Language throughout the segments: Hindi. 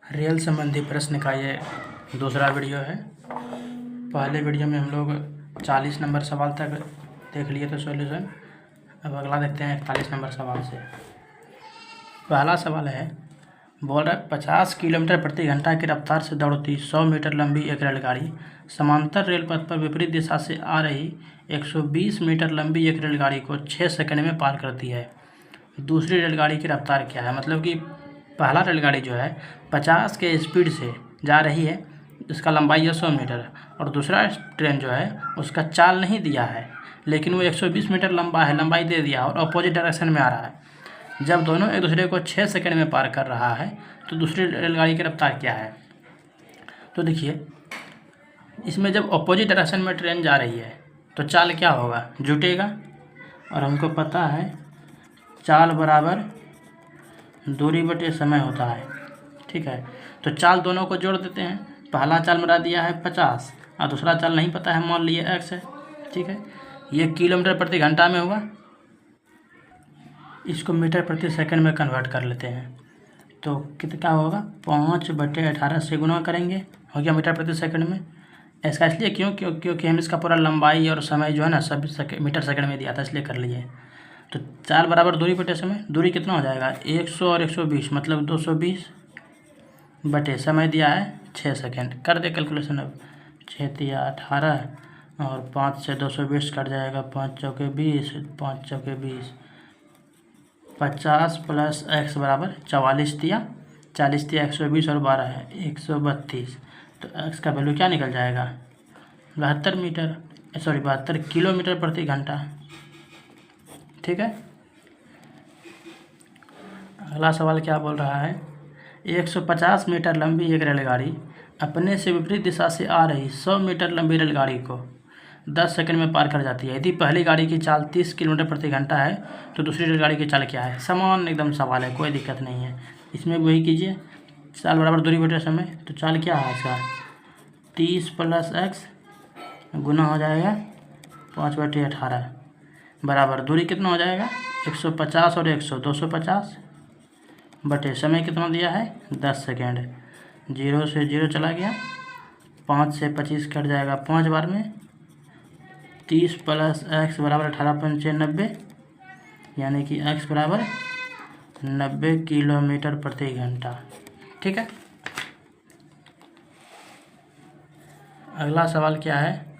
रेल संबंधी प्रश्न का ये दूसरा वीडियो है। पहले वीडियो में हम लोग 40 नंबर सवाल तक देख लिए थे सॉल्यूशन। अब अगला देखते हैं 41 नंबर सवाल से। पहला सवाल है, बोल रहा है 50 किलोमीटर प्रति घंटा की रफ्तार से दौड़ती 100 मीटर लंबी एक रेलगाड़ी समांतर रेल पथ पर विपरीत दिशा से आ रही 120 मीटर लंबी एक रेलगाड़ी को 6 सेकंड में पार करती है। दूसरी रेलगाड़ी की रफ्तार क्या है? मतलब कि पहला रेलगाड़ी जो है 50 के स्पीड से जा रही है, इसका लंबाई है 100 मीटर, और दूसरा ट्रेन जो है उसका चाल नहीं दिया है, लेकिन वो 120 मीटर लंबा है, लंबाई दे दिया और अपोजिट डायरेक्शन में आ रहा है। जब दोनों एक दूसरे को 6 सेकंड में पार कर रहा है तो दूसरी रेलगाड़ी की रफ्तार क्या है? तो देखिए, इसमें जब अपोजिट डायरेक्शन में ट्रेन जा रही है तो चाल क्या होगा? जुटेगा। और हमको पता है चाल बराबर दूरी बटे समय होता है। ठीक है, तो चाल दोनों को जोड़ देते हैं। पहला चाल मेरा दिया है 50 और दूसरा चाल नहीं पता है, मान लिए x है। ठीक है, ये किलोमीटर प्रति घंटा में होगा, इसको मीटर प्रति सेकंड में कन्वर्ट कर लेते हैं। तो कितना होगा? 5/18 से गुणा करेंगे, हो गया मीटर प्रति सेकंड में। ऐसा इसलिए क्योंकि हम इसका पूरा लंबाई और समय जो है ना सब मीटर सेकंड में दिया था, इसलिए कर लिए। तो चाल बराबर दूरी बटे समय। दूरी कितना हो जाएगा? 100 और 120 मतलब 220 बटे समय दिया है 6 सेकंड। कर दे कैलकुलेशन। अब 6 तिया 18 और 5 से 220 कट जाएगा, 5 चौके 20, 5 चौके 20, 50 प्लस x बराबर 44 तिया 40 तिया 120 और 12 है 132। तो x का वैल्यू क्या निकल जाएगा? 72 किलोमीटर प्रति घंटा। ठीक है, अगला सवाल क्या बोल रहा है? 150 मीटर लंबी एक रेलगाड़ी अपने से विपरीत दिशा से आ रही 100 मीटर लंबी रेलगाड़ी को 10 सेकंड में पार कर जाती है। यदि पहली गाड़ी की चाल 30 किलोमीटर प्रति घंटा है तो दूसरी रेलगाड़ी की चाल क्या है? समान एकदम सवाल है, कोई दिक्कत नहीं है। इसमें वही कीजिए, चाल बराबर दूरी बटे समय। तो चाल क्या है इसका? 30 प्लस x गुना हो जाएगा 5/18 बराबर दूरी कितना हो जाएगा? 150 और 100 250 बटे समय कितना दिया है? 10 सेकेंड। 0 से 0 चला गया, 5 से 25 कट जाएगा 5 बार में। 30 प्लस x बराबर 18×5 90, यानी कि x बराबर 90 किलोमीटर प्रति घंटा। ठीक है, अगला सवाल क्या है?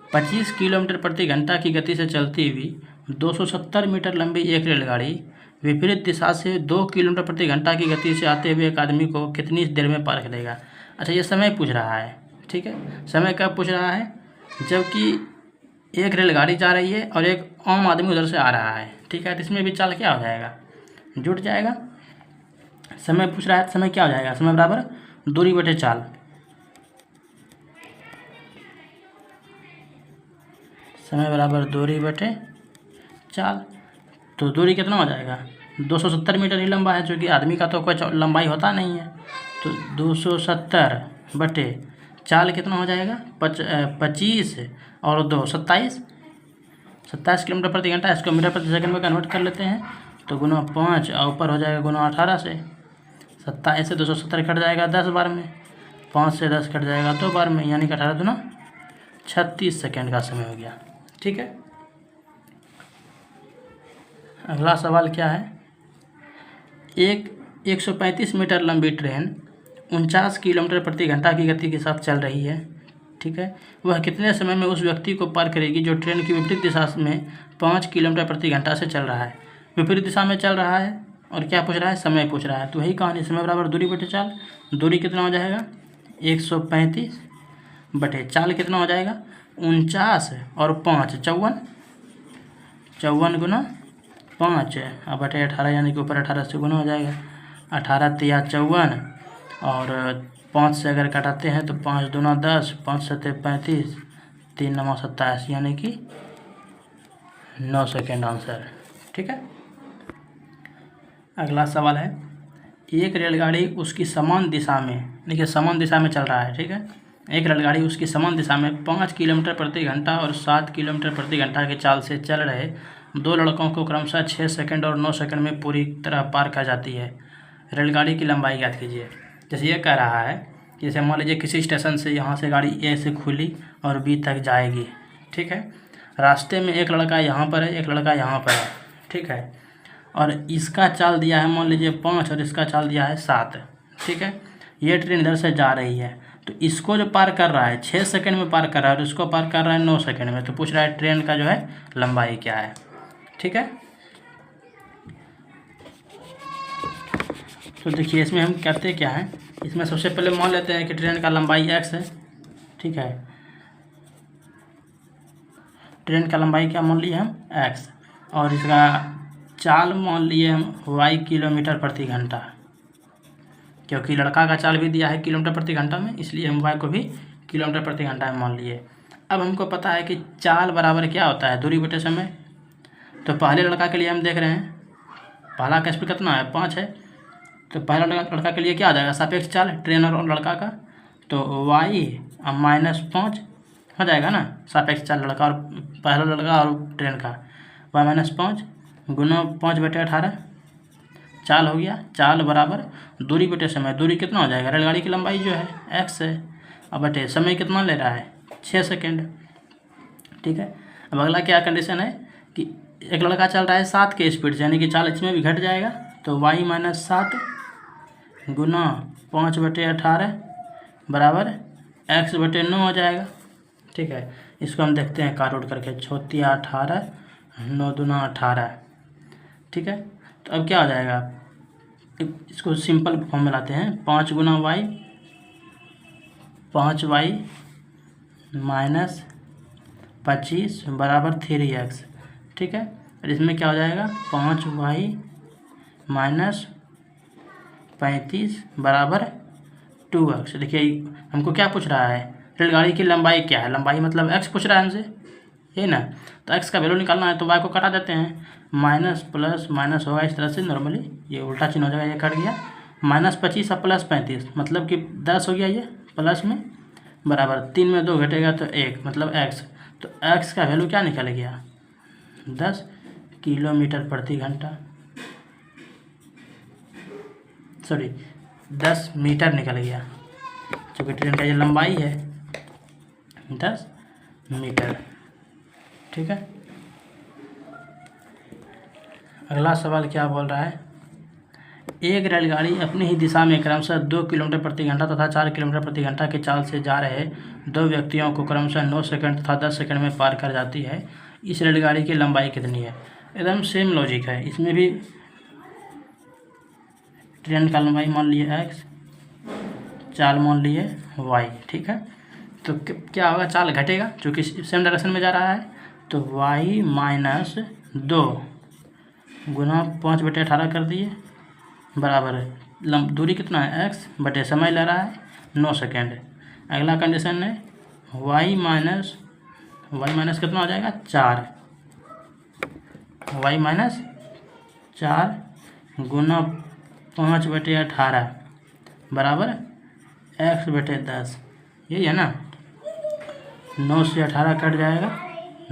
25 किलोमीटर प्रति घंटा की गति से चलती हुई 270 मीटर लंबी एक रेलगाड़ी विपरीत दिशा से 2 किलोमीटर प्रति घंटा की गति से आते हुए एक आदमी को कितनी देर में पार करेगा? अच्छा, ये समय पूछ रहा है। ठीक है, समय कब पूछ रहा है? जबकि एक रेलगाड़ी जा रही है और एक आम आदमी उधर से आ रहा है। ठीक है, तो इसमें भी चाल क्या हो जाएगा? जुट जाएगा। समय पूछ रहा है, समय क्या हो जाएगा? समय बराबर दूरी बटे चाल। समय बराबर दूरी बटे चाल। तो दूरी कितना हो जाएगा? 270 मीटर ही लंबा है, जो कि आदमी का तो कोई लंबाई होता नहीं है। तो 270 बटे चाल कितना हो जाएगा? 25 और 2 27 किलोमीटर प्रति घंटा। इसको मीटर प्रति सेकंड में कन्वर्ट कर लेते हैं, तो गुना 5 और ऊपर हो जाएगा गुना 18 से। 27 से 270 कट जाएगा 10 बार में, 5 से 10 कट जाएगा 2 बार में, यानी कि 18 दूना 36 सेकेंड का समय हो गया। ठीक है, अगला सवाल क्या है? एक 135 मीटर लंबी ट्रेन 49 किलोमीटर प्रति घंटा की गति के साथ चल रही है। ठीक है, वह कितने समय में उस व्यक्ति को पार करेगी जो ट्रेन की विपरीत दिशा में 5 किलोमीटर प्रति घंटा से चल रहा है? विपरीत दिशा में चल रहा है और क्या पूछ रहा है? समय पूछ रहा है। तो वही कहानी, समय बराबर दूरी बटे चाल। दूरी कितना हो जाएगा? 135 बटे चाल कितना हो जाएगा? 49 और 5 54 गुना 5 अब बटे 18, यानी कि ऊपर 18 से गुना हो जाएगा। 18 तिया 54 और 5 से अगर कटाते हैं तो 5 दूना 10, 5 सत्ते 35, 3 9 27, यानी कि 9 सेकेंड आंसर। ठीक है, अगला सवाल है, एक रेलगाड़ी उसकी समान दिशा में, देखिए समान दिशा में चल रहा है। ठीक है, एक रेलगाड़ी उसकी समान दिशा में 5 किलोमीटर प्रति घंटा और 7 किलोमीटर प्रति घंटा की चाल से चल रहे 2 लड़कों को क्रमशः 6 सेकंड और 9 सेकंड में पूरी तरह पार कर जाती है। रेलगाड़ी की लंबाई ज्ञात कीजिए। जैसे ये कह रहा है कि जैसे मान लीजिए किसी स्टेशन से यहाँ से गाड़ी ए से खुली और बी तक जाएगी, ठीक है। रास्ते में एक लड़का यहाँ पर है, एक लड़का यहाँ पर है, ठीक है। और इसका चाल दिया है मान लीजिए 5 और इसका चाल दिया है 7, ठीक है। ये ट्रेन इधर से जा रही है, तो इसको जो पार कर रहा है 6 सेकंड में पार कर रहा है और इसको पार कर रहा है 9 सेकंड में। तो पूछ रहा है ट्रेन का जो है लंबाई क्या है, ठीक है। तो देखिए इसमें हम कहते क्या हैं, इसमें सबसे पहले मान लेते हैं कि ट्रेन का लंबाई x है, ठीक है। ट्रेन का लंबाई क्या मान लिए हम x, और इसका चाल मान लिए हम y किलोमीटर प्रति घंटा, क्योंकि लड़का का चाल भी दिया है किलोमीटर प्रति घंटा में, इसलिए हम y को भी किलोमीटर प्रति घंटा में मान लिए। अब हमको पता है कि चाल बराबर क्या होता है, दूरी बटे समय। तो पहले लड़का के लिए हम देख रहे हैं, पहला का स्पीड कितना है 5 है, तो पहला लड़का के लिए क्या आ जाएगा सापेक्ष चाल ट्रेन और लड़का का, तो y -5 हो जाएगा ना, सापेक्ष चाल लड़का और पहला लड़का और ट्रेन का, y -5 गुना 5/18 चाल हो गया। चाल बराबर दूरी बटे समय, दूरी कितना हो जाएगा, रेलगाड़ी की लंबाई जो है x है, अब बटे समय कितना ले रहा है 6 सेकेंड, ठीक है। अब अगला क्या कंडीशन है कि एक लड़का चल रहा है 7 के स्पीड से, यानी कि चाल इसमें भी घट जाएगा, तो y -7 गुना 5/18 बराबर x/9 हो जाएगा, ठीक है। इसको हम देखते हैं काट उठ करके, 6 18 9 दूना 18, ठीक है। तो अब क्या हो जाएगा, इसको सिंपल फॉर्म में लाते हैं, 5 गुना y 5y -25 बराबर 3x, ठीक है। और इसमें क्या हो जाएगा 5y -35 बराबर 2x। देखिए हमको क्या पूछ रहा है, रेलगाड़ी की लंबाई क्या है, लंबाई मतलब x पूछ रहा है हमसे, ये ना। तो x का वैल्यू निकालना है, तो y को काटा देते हैं, माइनस प्लस माइनस होगा इस तरह से, नॉर्मली ये उल्टा चिन्ह हो जाएगा, ये कट गया, -25 और +35 मतलब कि 10 हो गया, ये प्लस में बराबर 3 में 2 घटेगा तो 1 मतलब x। तो x का वैल्यू क्या निकल गया 10 किलोमीटर प्रति घंटा, सॉरी 10 मीटर निकल गया, क्योंकि ट्रेन का ये लंबाई है 10 मीटर, ठीक है। अगला सवाल क्या बोल रहा है, एक रेलगाड़ी अपनी ही दिशा में क्रमशः 2 किलोमीटर प्रति घंटा तथा 4 किलोमीटर प्रति घंटा की चाल से जा रहे 2 व्यक्तियों को क्रमशः 9 सेकंड तथा 10 सेकंड में पार कर जाती है। इस रेलगाड़ी की लंबाई कितनी है। एकदम सेम लॉजिक है, इसमें भी ट्रेन का लंबाई मान लिए x, चाल मान लिए y, ठीक है। तो क्या होगा, चाल घटेगा क्योंकि सेम डायरेक्शन में जा रहा है, तो y -2 गुना 5/18 कर दिए बराबर दूरी कितना है x बटे समय ले रहा है 9 सेकेंड। अगला कंडीशन है y माइनस कितना हो जाएगा 4, y -4 गुना 5/18 बराबर x/10, यही है ना। 9 से 18 कट जाएगा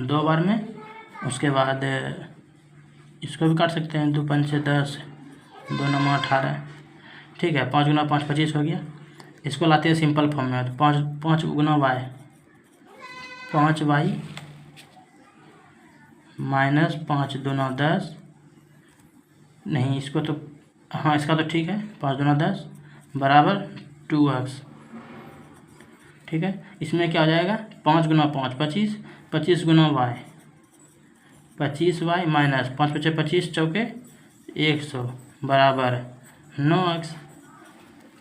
2 बार में, उसके बाद इसको भी काट सकते हैं, 2 5 10 2 9 18, ठीक है। 5 गुना 5 25 हो गया। इसको लाते हैं सिंपल फॉर्म में, तो 5 गुना y 5y -5 दूना 10, नहीं इसको तो हाँ इसका तो ठीक है, 5 दूना 10 बराबर 2x, ठीक है। इसमें क्या हो जाएगा 5 गुना 5 25, 25 गुना y 25y माइनस 5 × 5 25 चौके 100 बराबर 9x,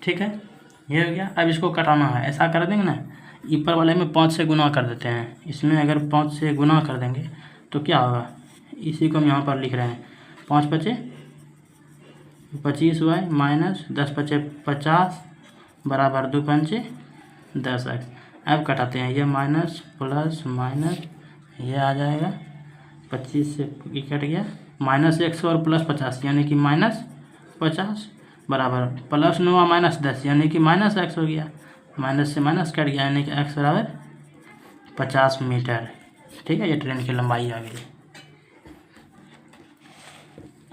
ठीक है। ये हो गया। अब इसको कटाना है, ऐसा कर देंगे ना, ऊपर वाले में 5 से गुना कर देते हैं, इसमें अगर 5 से गुना कर देंगे तो क्या होगा, इसी को हम यहाँ पर लिख रहे हैं, 5 × 5 25y माइनस 10 × 5 50 बराबर 2 × 5 10x। अब कटाते हैं, ये माइनस प्लस माइनस ये आ जाएगा, 25 से ये कट गया, -100 और +50 यानी कि -50 बराबर +9 -10 यानी कि -x हो गया, माइनस से माइनस कट गया यानी कि x बराबर 50 मीटर, ठीक है। ये ट्रेन की लंबाई आ गई।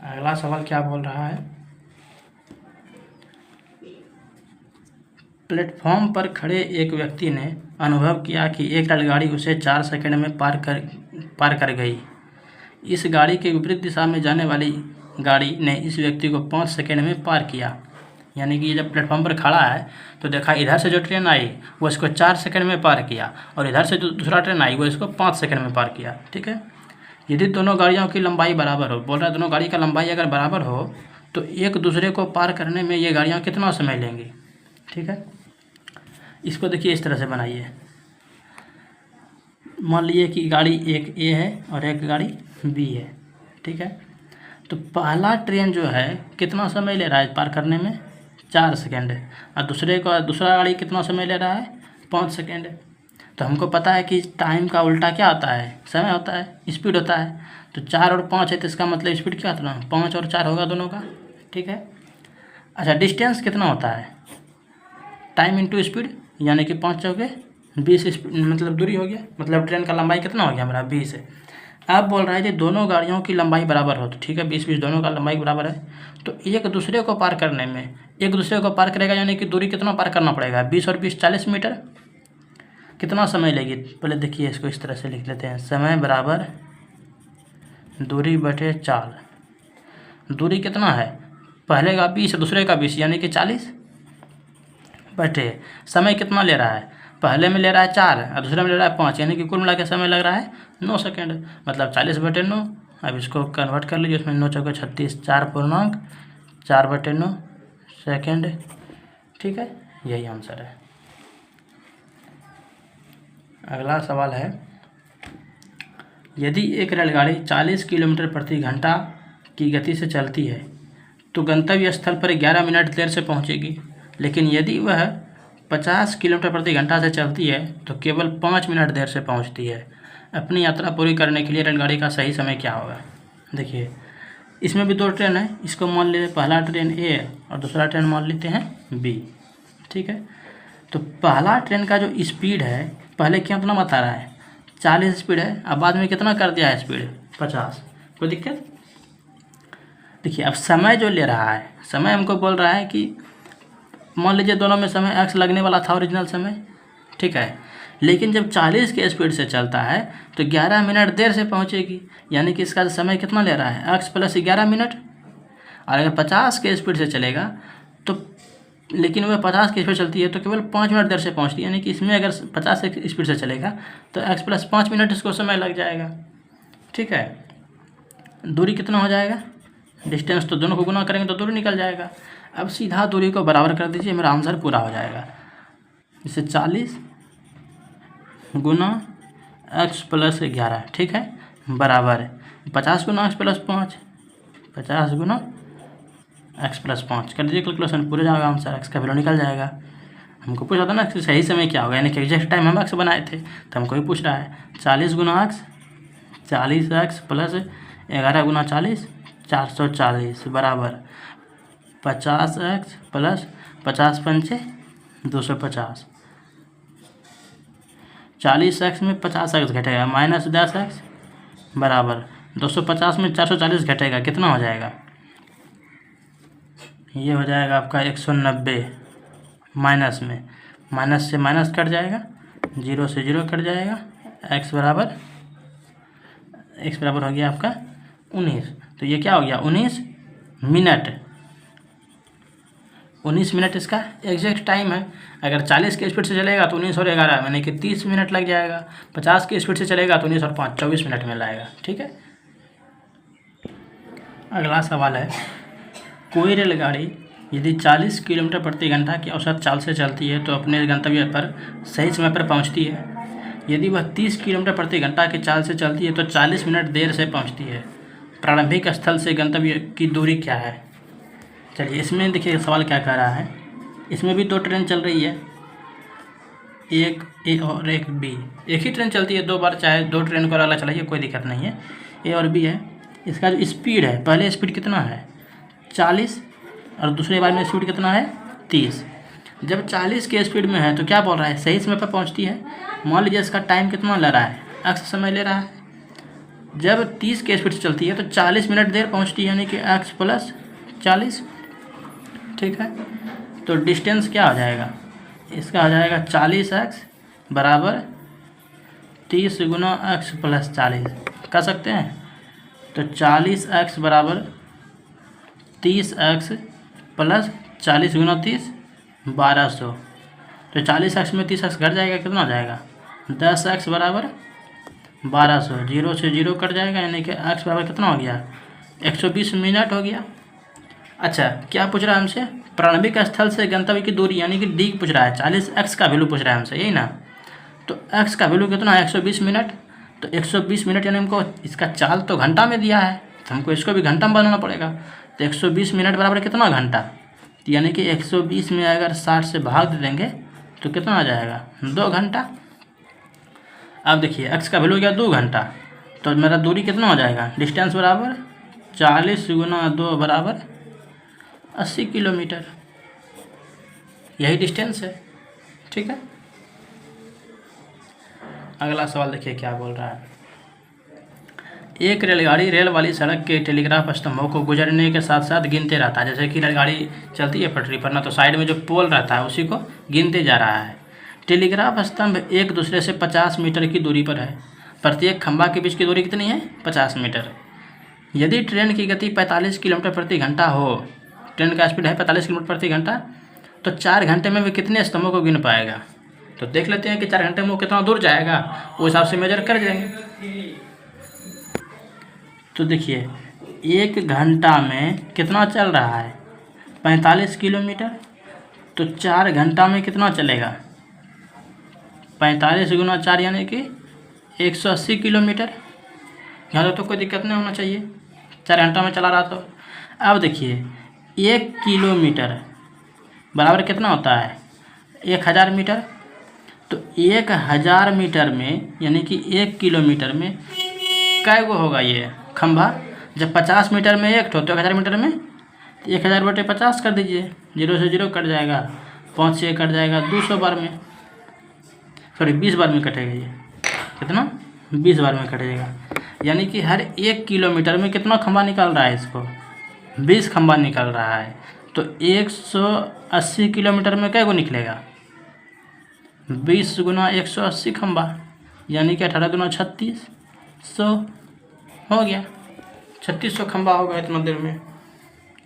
अगला सवाल क्या बोल रहा है, प्लेटफॉर्म पर खड़े एक व्यक्ति ने अनुभव किया कि एक रेलगाड़ी उसे 4 सेकंड में पार कर गई। इस गाड़ी के विपरीत दिशा में जाने वाली गाड़ी ने इस व्यक्ति को 5 सेकंड में पार किया। यानी कि जब प्लेटफॉर्म पर खड़ा है तो देखा इधर से जो ट्रेन आई वो इसको 4 सेकंड में पार किया, और इधर से जो दूसरा ट्रेन आई वो इसको 5 सेकंड में पार किया। ठीक है, यदि दोनों गाड़ियों की लंबाई बराबर हो, बोल रहा है दोनों गाड़ी का लंबाई अगर बराबर हो तो एक दूसरे को पार करने में ये गाड़ियाँ कितना समय लेंगी। ठीक है, इसको देखिए इस तरह से बनाइए। मान लीजिए कि गाड़ी एक ए है और एक गाड़ी बी है। ठीक है, तो पहला ट्रेन जो है कितना समय ले रहा है पार करने में, 4 सेकंड, और दूसरा गाड़ी कितना समय ले रहा है, 5 सेकंड। तो हमको पता है कि टाइम का उल्टा क्या होता है, समय होता है, स्पीड होता है। तो 4 और 5 है तो इसका मतलब स्पीड क्या होता है, 5 और 4 होगा दोनों का। ठीक है, अच्छा डिस्टेंस कितना होता है, टाइम इंटू स्पीड, यानी कि 5 चौके 20 मतलब दूरी हो गया, मतलब ट्रेन का लंबाई कितना हो गया हमारा 20 है। अब बोल रहा है कि दोनों गाड़ियों की लंबाई बराबर हो, तो ठीक है 20-20 दोनों का लंबाई बराबर है, तो एक दूसरे को पार करने में एक दूसरे को पार करेगा, यानी कि दूरी कितना पार करना पड़ेगा, 20 और 20 40 मीटर। कितना समय लेगी, पहले देखिए इसको इस तरह से लिख लेते हैं, समय बराबर दूरी बटे 4। दूरी कितना है, पहले का 20 दूसरे का 20 यानी कि 40 बटे समय कितना ले रहा है, पहले में ले रहा है 4 और दूसरे में ले रहा है 5, यानी कि कुल मिला के समय लग रहा है 9 सेकंड, मतलब 40 बटे 9। अब इसको कन्वर्ट कर लीजिए, उसमें 9 चौके 36, 4 बटे 9 सेकंड। ठीक है, यही आंसर है। अगला सवाल है, यदि एक रेलगाड़ी 40 किलोमीटर प्रति घंटा की गति से चलती है तो गंतव्य स्थल पर 11 मिनट देर से पहुंचेगी, लेकिन यदि वह 50 किलोमीटर प्रति घंटा से चलती है तो केवल 5 मिनट देर से पहुंचती है। अपनी यात्रा पूरी करने के लिए रेलगाड़ी का सही समय क्या होगा। देखिए इसमें भी 2 ट्रेन है, इसको मान लेते पहला ट्रेन ए और दूसरा ट्रेन मान लेते हैं बी। ठीक है, तो पहला ट्रेन का जो स्पीड है पहले कितना बता रहा है, 40 स्पीड है, अब बाद में कितना कर दिया है स्पीड, 50। कोई दिक्कत। देखिए अब समय जो ले रहा है, समय हमको बोल रहा है कि मान लीजिए दोनों में समय एक्स लगने वाला था ओरिजिनल समय। ठीक है, लेकिन जब 40 के स्पीड से चलता है तो 11 मिनट देर से पहुंचेगी, यानी कि इसका समय कितना ले रहा है, एक्स प्लस 11 मिनट। और अगर 50 के स्पीड से चलेगा तो, लेकिन वह 50 की स्पीड चलती है तो केवल 5 मिनट देर से पहुंचती है, यानी कि इसमें अगर 50 की स्पीड से चलेगा तो एक्स प्लस 5 मिनट इसको समय लग जाएगा। ठीक है, दूरी कितना हो जाएगा, डिस्टेंस तो दोनों को गुना करेंगे तो दूरी निकल जाएगा। अब सीधा दूरी को बराबर कर दीजिए, मेरा आंसर पूरा हो जाएगा। इसे 40 गुना एक्स प्लस 11, ठीक है, बराबर 50 गुना एक्स प्लस 5, 50 गुना एक्स प्लस 5 कर दीजिए, कैलकुलेशन पूरा जाएगा, आंसर एक्स का वैल्यू निकल जाएगा। हमको पूछा था ना कि सही समय क्या होगा, यानी कि एग्जैक्ट टाइम हम एक्स बनाए थे, तो हमको ही पूछ रहा है 40 गुना एक्स, 40 एक्स प्लस 11 गुना 40, 440 बराबर 50 एक्स प्लस 50 पंचे 250। 40 एक्स में 50 एक्स घटेगा माइनस 10 एक्स बराबर 250 में 440 घटेगा, कितना हो जाएगा, ये हो जाएगा आपका 190। माइनस में माइनस से माइनस कट जाएगा, 0 से 0 कट जाएगा, एक्स बराबर हो गया आपका 19। तो ये क्या हो गया 19 मिनट। 19 मिनट इसका एग्जैक्ट टाइम है। अगर 40 की स्पीड से चलेगा तो 19 और 11 यानी कि 30 मिनट लग जाएगा। 50 की स्पीड से चलेगा तो 19 और 5 24 मिनट में लाएगा। ठीक है, अगला सवाल है, कोई रेलगाड़ी यदि 40 किलोमीटर प्रति घंटा की औसत चाल से चलती है तो अपने गंतव्य पर सही समय पर पहुंचती है। यदि वह 30 किलोमीटर प्रति घंटा की चाल से चलती है तो 40 मिनट देर से पहुंचती है। प्रारंभिक स्थल से गंतव्य की दूरी क्या है। चलिए इसमें देखिए सवाल क्या कह रहा है। इसमें भी 2 ट्रेन चल रही है, एक ए और एक बी। एक ही ट्रेन चलती है 2 बार, चाहे 2 ट्रेन को अलग चलाइए कोई दिक्कत नहीं है। ए और बी है। इसका जो स्पीड है, पहले स्पीड कितना है 40 और दूसरे बार में स्पीड कितना है 30। जब 40 के स्पीड में है तो क्या बोल रहा है सही समय पर पहुंचती है। मान लीजिए इसका टाइम कितना ले रहा है, एक्स समय ले रहा है। जब 30 के स्पीड से चलती है तो 40 मिनट देर पहुंचती है, यानी कि एक्स प्लस 40। ठीक है, तो डिस्टेंस क्या हो जाएगा, इसका आ जाएगा 40x बराबर 30 गुना x प्लस 40 कर सकते हैं। तो 40x बराबर 30x प्लस 40 गुना 30 1200। तो 40x में 30x घट जाएगा, कितना हो जाएगा 10x बराबर 1200। 0 से 0 कट जाएगा, यानी कि x बराबर कितना हो गया 120 मिनट हो गया। अच्छा, क्या पूछ रहा है हमसे, प्रारंभिक स्थल से गंतव्य की दूरी यानी कि डी पूछ रहा है। 40x का वैल्यू पूछ रहा है हमसे, यही ना। तो x का वैल्यू कितना है 120 मिनट। तो 120 मिनट यानी हमको इसका चाल तो घंटा में दिया है, तो हमको इसको भी घंटा में बनाना पड़ेगा। तो 120 मिनट बराबर कितना घंटा, तो यानी कि 120 में अगर 60 से भाग दे देंगे तो कितना आ जाएगा 2 घंटा। अब देखिए x का वैल्यू गया 2 घंटा, तो मेरा दूरी कितना हो जाएगा, डिस्टेंस बराबर 40 गुना 2 बराबर 80 किलोमीटर, यही डिस्टेंस है। ठीक है, अगला सवाल देखिए क्या बोल रहा है। एक रेलगाड़ी रेल वाली सड़क के टेलीग्राफ स्तंभों को गुजरने के साथ साथ गिनते रहता है। जैसे कि रेलगाड़ी चलती है पटरी पर ना, तो साइड में जो पोल रहता है उसी को गिनते जा रहा है। टेलीग्राफ स्तंभ एक दूसरे से 50 मीटर की दूरी पर है। प्रत्येक खंभा के बीच की दूरी कितनी है 50 मीटर। यदि ट्रेन की गति 45 किलोमीटर प्रति घंटा हो, ट्रेन का स्पीड है 45 किलोमीटर प्रति घंटा, तो 4 घंटे में वे कितने स्तंभों को गिन पाएगा। तो देख लेते हैं कि 4 घंटे में वो कितना दूर जाएगा, वो हिसाब से मेजर कर जाएंगे। तो देखिए 1 घंटा में कितना चल रहा है 45 किलोमीटर, तो 4 घंटा में कितना चलेगा 45 गुना 4 यानी कि 180 किलोमीटर। यहाँ तो कोई दिक्कत नहीं होना चाहिए, 4 घंटा में चला रहा। तो अब देखिए 1 किलोमीटर बराबर कितना होता है 1000 मीटर। तो 1000 मीटर में यानी कि 1 किलोमीटर में कै गो होगा ये खंभा। जब 50 मीटर में एक तो 1000 मीटर में 1000 बटे 50 कर दीजिए, 0 से 0 कट जाएगा, 5 से कट जाएगा 200 बार में, सॉरी 20 बार में कटेगा ये, कितना 20 बार में कटेगा। यानी कि हर 1 किलोमीटर में कितना खंभा निकल रहा है, इसको 20 खंभा निकल रहा है। तो 180 किलोमीटर में कै गो निकलेगा 20 गुना 180 खंभा, यानी कि 18 गुना 3600 हो गया। 3600 खंभा होगा इतना देर में।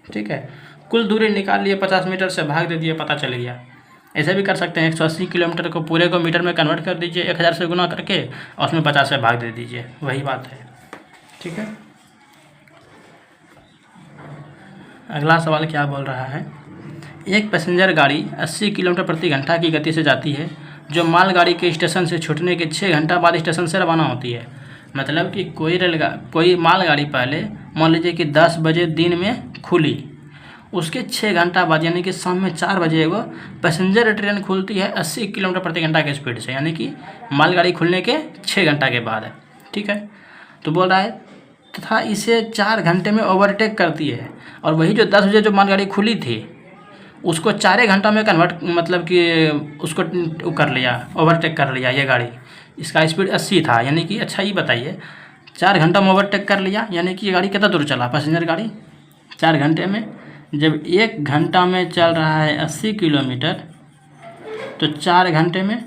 ठीक है, कुल दूरी निकाल लिए, 50 मीटर से भाग दे दिए, पता चल गया। ऐसे भी कर सकते हैं, 180 किलोमीटर को पूरे को मीटर में कन्वर्ट कर दीजिए 1000 से गुना करके, और उसमें 50 से भाग दे दीजिए, वही बात है। ठीक है, अगला सवाल क्या बोल रहा है। एक पैसेंजर गाड़ी 80 किलोमीटर प्रति घंटा की गति से जाती है, जो मालगाड़ी के स्टेशन से छूटने के 6 घंटा बाद स्टेशन से रवाना होती है। मतलब कि कोई मालगाड़ी पहले मान लीजिए कि 10 बजे दिन में खुली, उसके 6 घंटा बाद यानी कि शाम में 4 बजे वो पैसेंजर ट्रेन खुलती है 80 किलोमीटर प्रति घंटा के स्पीड से, यानी कि मालगाड़ी खुलने के 6 घंटा के बाद है। ठीक है, तो बोल रहा है तथा इसे 4 घंटे में ओवरटेक करती है। और वही जो 10 बजे जो मालगाड़ी खुली थी उसको 4 घंटा में कन्वर्ट, मतलब कि उसको कर लिया, ओवरटेक कर लिया ये गाड़ी। इसका स्पीड 80 था, यानी कि अच्छा ये बताइए 4 घंटा में ओवरटेक कर लिया, यानी कि ये गाड़ी कितना दूर चला पैसेंजर गाड़ी 4 घंटे में। जब 1 घंटा में चल रहा है 80 किलोमीटर, तो 4 घंटे में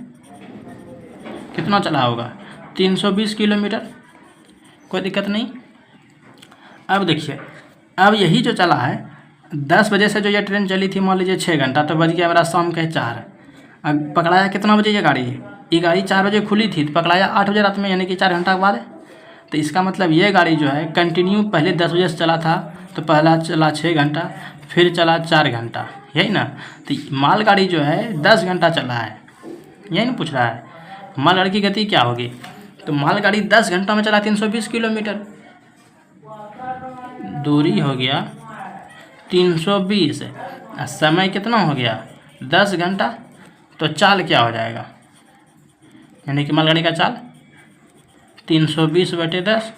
कितना चला होगा 320 किलोमीटर। कोई दिक्कत नहीं। अब देखिए, अब यही जो चला है 10 बजे से जो ये ट्रेन चली थी, मान लीजिए 6 घंटा, तो बज गया मेरा शाम के 4। अब पकड़ाया कितना बजे ये गाड़ी 4 बजे खुली थी, तो पकड़ाया 8 बजे रात में, यानी कि 4 घंटा के बाद। तो इसका मतलब ये गाड़ी जो है कंटिन्यू पहले 10 बजे से चला था, तो पहला चला 6 घंटा, फिर चला 4 घंटा, यही ना। तो मालगाड़ी जो है 10 घंटा चला है, यही ना पूछ रहा है मालगाड़ी की गति क्या होगी। तो मालगाड़ी 10 घंटा में चला 320 किलोमीटर, दूरी हो गया 320, समय कितना हो गया 10 घंटा। तो चाल क्या हो जाएगा, यानी कि मालगाड़ी का चाल 320 बटे 10,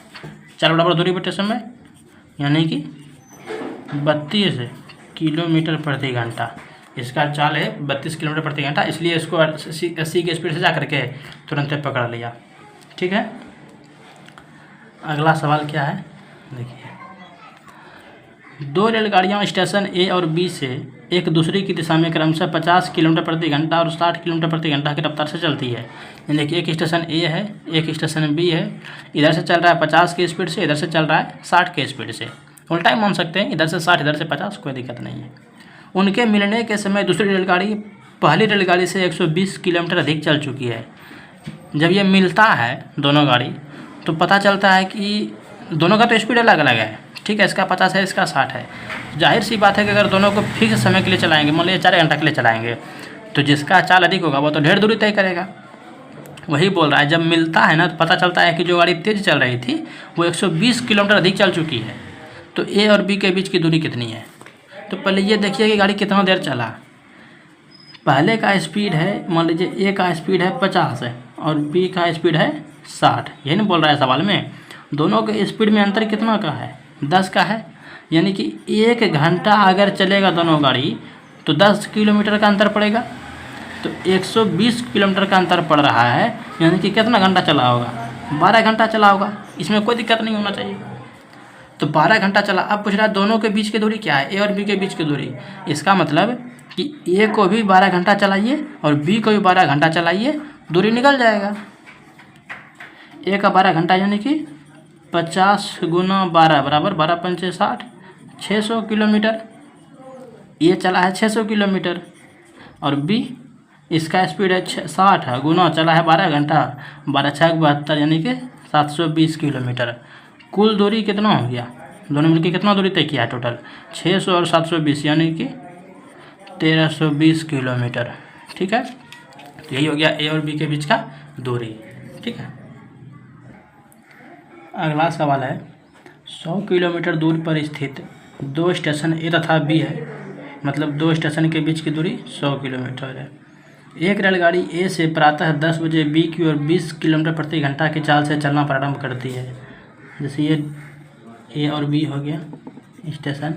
4 बराबर दूरी बटे समय, यानी कि 32 किलोमीटर प्रति घंटा। इसका चाल है 32 किलोमीटर प्रति घंटा, इसलिए इसको 80 के स्पीड से जा करके तुरंत पकड़ लिया। ठीक है, अगला सवाल क्या है देखिए। 2 रेलगाड़ियाँ स्टेशन ए और बी से एक दूसरे की दिशा में क्रमशः 50 किलोमीटर प्रति घंटा और 60 किलोमीटर प्रति घंटा की रफ्तार से चलती है। यानी कि एक स्टेशन ए है, एक स्टेशन बी है, इधर से चल रहा है 50 की स्पीड से, इधर से चल रहा है 60 की स्पीड से। उल्टा ही मान सकते हैं, इधर से 60 इधर से 50, कोई दिक्कत नहीं है। उनके मिलने के समय दूसरी रेलगाड़ी पहली रेलगाड़ी से 120 किलोमीटर अधिक चल चुकी है। जब ये मिलता है दोनों गाड़ी तो पता चलता है कि दोनों का तो स्पीड अलग अलग है, ठीक है, इसका 50 है, इसका 60 है। जाहिर सी बात है कि अगर दोनों को फिक्स समय के लिए चलाएंगे, मान लीजिए 4 घंटा के लिए चलाएंगे, तो जिसका चाल अधिक होगा वो तो ढेर दूरी तय करेगा। वही बोल रहा है, जब मिलता है ना तो पता चलता है कि जो गाड़ी तेज़ चल रही थी वो 120 किलोमीटर अधिक चल चुकी है। तो ए और बी के बीच की दूरी कितनी है? तो पहले ये देखिए कि गाड़ी कितना देर चला। पहले का स्पीड है, मान लीजिए ए का स्पीड है 50 है और बी का स्पीड है 60, यही ना बोल रहा है सवाल में। दोनों के स्पीड में अंतर कितना का है? 10 का है। यानी कि 1 घंटा अगर चलेगा दोनों गाड़ी तो 10 किलोमीटर का अंतर पड़ेगा। तो 120 किलोमीटर का अंतर पड़ रहा है, यानी कि कितना घंटा चला होगा? 12 घंटा चला होगा। इसमें कोई दिक्कत नहीं होना चाहिए। तो 12 घंटा चला। अब पूछ रहा है दोनों के बीच की दूरी क्या है? ए और बी के बीच की दूरी। इसका मतलब कि ए को भी 12 घंटा चलाइए और बी को भी 12 घंटा चलाइए, दूरी निकल जाएगा। ए का 12 घंटा यानी कि 50 गुना 12 बराबर 12 पंचे 60, 600 किलोमीटर। ये चला है 600 किलोमीटर और बी इसका स्पीड है 60 है, गुना चला है 12 घंटा, 12 छः 72 यानी कि 720 किलोमीटर। कुल दूरी कितना हो गया? दोनों मिलकर कितना दूरी तय किया है टोटल? 600 और 720 यानी कि 1320 किलोमीटर। ठीक है, तो यही हो गया ए और बी के बीच का दूरी। ठीक है, अगला सवाल है 100 किलोमीटर दूर पर स्थित 2 स्टेशन ए तथा बी है, मतलब 2 स्टेशन के बीच की दूरी 100 किलोमीटर है। एक रेलगाड़ी ए से प्रातः 10 बजे बी की ओर 20 किलोमीटर प्रति घंटा की चाल से चलना प्रारंभ करती है। जैसे ये ए और बी हो गया स्टेशन